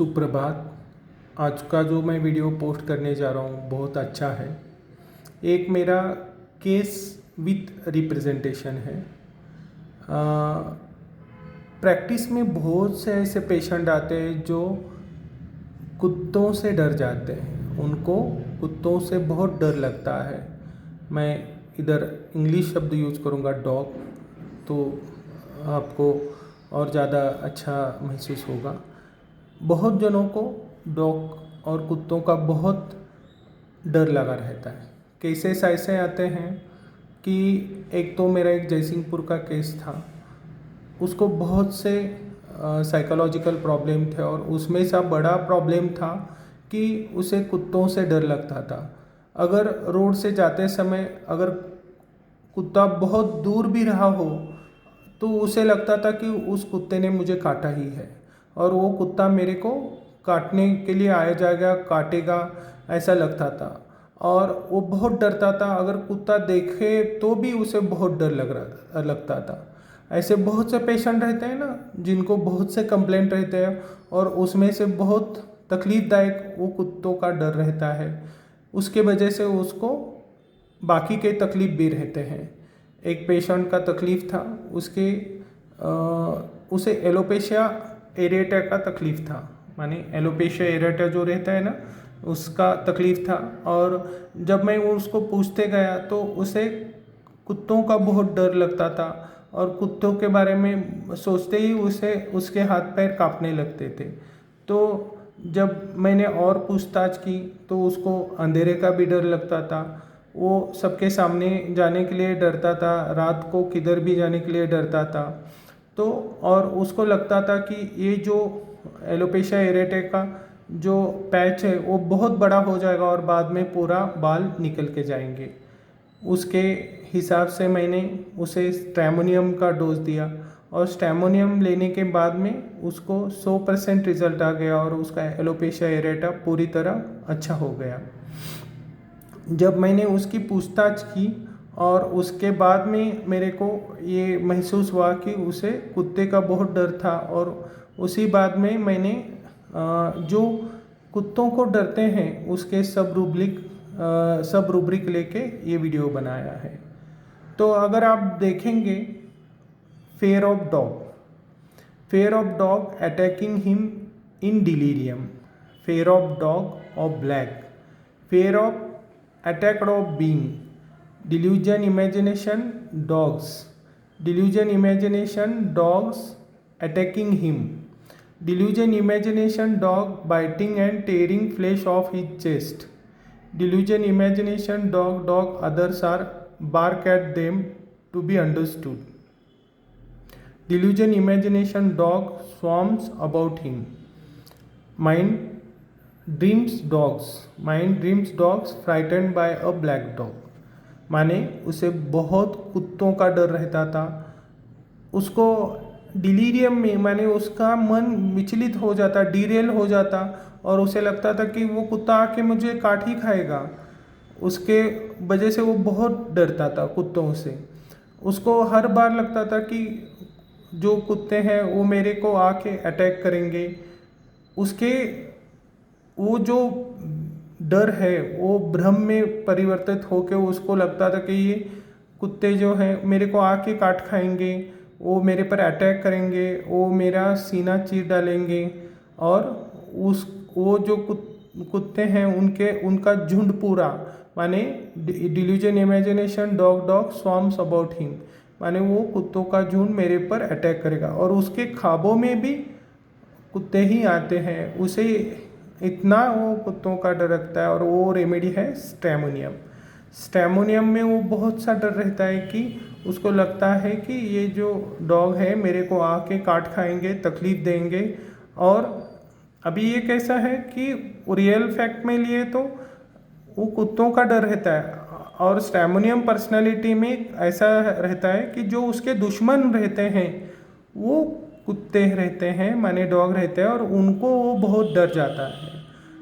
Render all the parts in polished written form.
सुप्रभात। आज का जो मैं वीडियो पोस्ट करने जा रहा हूँ बहुत अच्छा है। एक मेरा केस विथ रिप्रेजेंटेशन है। प्रैक्टिस में बहुत से ऐसे पेशेंट आते हैं जो कुत्तों से डर जाते हैं, उनको कुत्तों से बहुत डर लगता है। मैं इधर इंग्लिश शब्द यूज़ करूँगा डॉग, तो आपको और ज़्यादा अच्छा महसूस होगा। बहुत जनों को डॉग और कुत्तों का बहुत डर लगा रहता है। केसेस ऐसे आते हैं कि एक तो मेरा एक जयसिंहपुर का केस था, उसको बहुत से साइकोलॉजिकल प्रॉब्लम थे और उसमें से बड़ा प्रॉब्लम था कि उसे कुत्तों से डर लगता था। अगर रोड से जाते समय अगर कुत्ता बहुत दूर भी रहा हो तो उसे लगता था कि उस कुत्ते ने मुझे काटा ही है और वो कुत्ता मेरे को काटने के लिए आया जाएगा, काटेगा, ऐसा लगता था। और वो बहुत डरता था, अगर कुत्ता देखे तो भी उसे बहुत डर लगता था। ऐसे बहुत से पेशेंट रहते हैं ना, जिनको बहुत से कंप्लेंट रहते हैं और उसमें से बहुत तकलीफ़दायक वो कुत्तों का डर रहता है। उसके वजह से उसको बाकी के तकलीफ़ भी रहते हैं। एक पेशेंट का तकलीफ़ था, उसे एलोपेशिया एरेटा का तकलीफ़ था, माने एलोपेशिया एरेटा जो रहता है ना, उसका तकलीफ़ था। और जब मैं उसको पूछते गया तो उसे कुत्तों का बहुत डर लगता था और कुत्तों के बारे में सोचते ही उसे उसके हाथ पैर कांपने लगते थे। तो जब मैंने और पूछताछ की तो उसको अंधेरे का भी डर लगता था, वो सबके सामने जाने के लिए डरता था, रात को किधर भी जाने के लिए डरता था। तो और उसको लगता था कि ये जो एलोपेशिया एरेटा का जो पैच है वो बहुत बड़ा हो जाएगा और बाद में पूरा बाल निकल के जाएंगे। उसके हिसाब से मैंने उसे स्ट्रैमोनियम का डोज दिया और स्ट्रैमोनियम लेने के बाद में उसको 100% रिज़ल्ट आ गया और उसका एलोपेशिया एरेटा पूरी तरह अच्छा हो गया। जब मैंने उसकी पूछताछ की और उसके बाद में मेरे को ये महसूस हुआ कि उसे कुत्ते का बहुत डर था, और उसी बाद में मैंने जो कुत्तों को डरते हैं उसके सब रूब्रिक लेके ये वीडियो बनाया है। तो अगर आप देखेंगे, fair of dog attacking him in delirium, fair of dog of black, fair of attacked of being, delusion imagination dogs attacking him, delusion imagination dog biting and tearing flesh off his chest, delusion imagination dog others are bark at them to be understood, delusion imagination dog swarms about him, mind dreams dogs frightened by a black dog, माने उसे बहुत कुत्तों का डर रहता था। उसको delirium में, माने उसका मन विचलित हो जाता, डीरेल हो जाता और उसे लगता था कि वो कुत्ता आके मुझे काट ही खाएगा। उसके वजह से वो बहुत डरता था कुत्तों से। उसको हर बार लगता था कि जो कुत्ते हैं वो मेरे को आके अटैक करेंगे। उसके वो जो डर है वो भ्रम में परिवर्तित होकर उसको लगता था कि ये कुत्ते जो हैं मेरे को आके काट खाएंगे, वो मेरे पर अटैक करेंगे, वो मेरा सीना चीर डालेंगे। और वो जो कुत्ते हैं उनका झुंड पूरा, माने delusion imagination dog swarms about him, माने वो कुत्तों का झुंड मेरे पर अटैक करेगा और उसके ख्वाबों में भी कुत्ते ही आते हैं। उसे इतना वो कुत्तों का डर लगता है और वो रेमेडी है स्ट्रैमोनियम में वो बहुत सा डर रहता है कि उसको लगता है कि ये जो डॉग है मेरे को आके काट खाएंगे, तकलीफ़ देंगे। और अभी ये कैसा है कि रियल फैक्ट में लिए तो वो कुत्तों का डर रहता है और स्ट्रैमोनियम पर्सनालिटी में ऐसा रहता है कि जो उसके दुश्मन रहते हैं वो कुत्ते रहते हैं, माने डॉग रहते हैं, और उनको वो बहुत डर जाता है।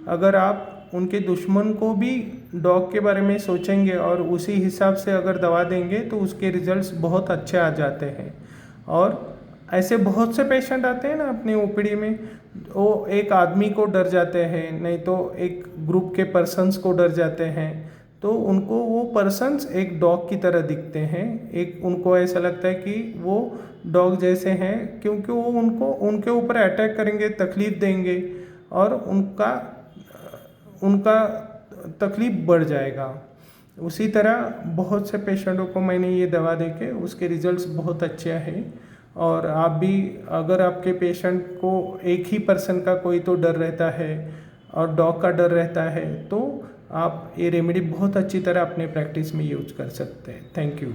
अगर आप उनके दुश्मन को भी डॉग के बारे में सोचेंगे और उसी हिसाब से अगर दवा देंगे तो उसके रिजल्ट्स बहुत अच्छे आ जाते हैं। और ऐसे बहुत से पेशेंट आते हैं ना अपनी ओपीडी में, वो एक आदमी को डर जाते हैं, नहीं तो एक ग्रुप के पर्सन्स को डर जाते हैं, तो उनको वो पर्सन्स एक डॉग की तरह दिखते हैं। एक उनको ऐसा लगता है कि वो डॉग जैसे हैं, क्योंकि वो उनके ऊपर अटैक करेंगे, तकलीफ़ देंगे और उनका उनका तकलीफ़ बढ़ जाएगा। उसी तरह बहुत से पेशेंटों को मैंने ये दवा देके उसके रिजल्ट्स बहुत अच्छे हैं। और आप भी, अगर आपके पेशेंट को एक ही पर्सन का कोई तो डर रहता है और डॉग का डर रहता है, तो आप ये रेमेडी बहुत अच्छी तरह अपने प्रैक्टिस में यूज कर सकते हैं। Thank you.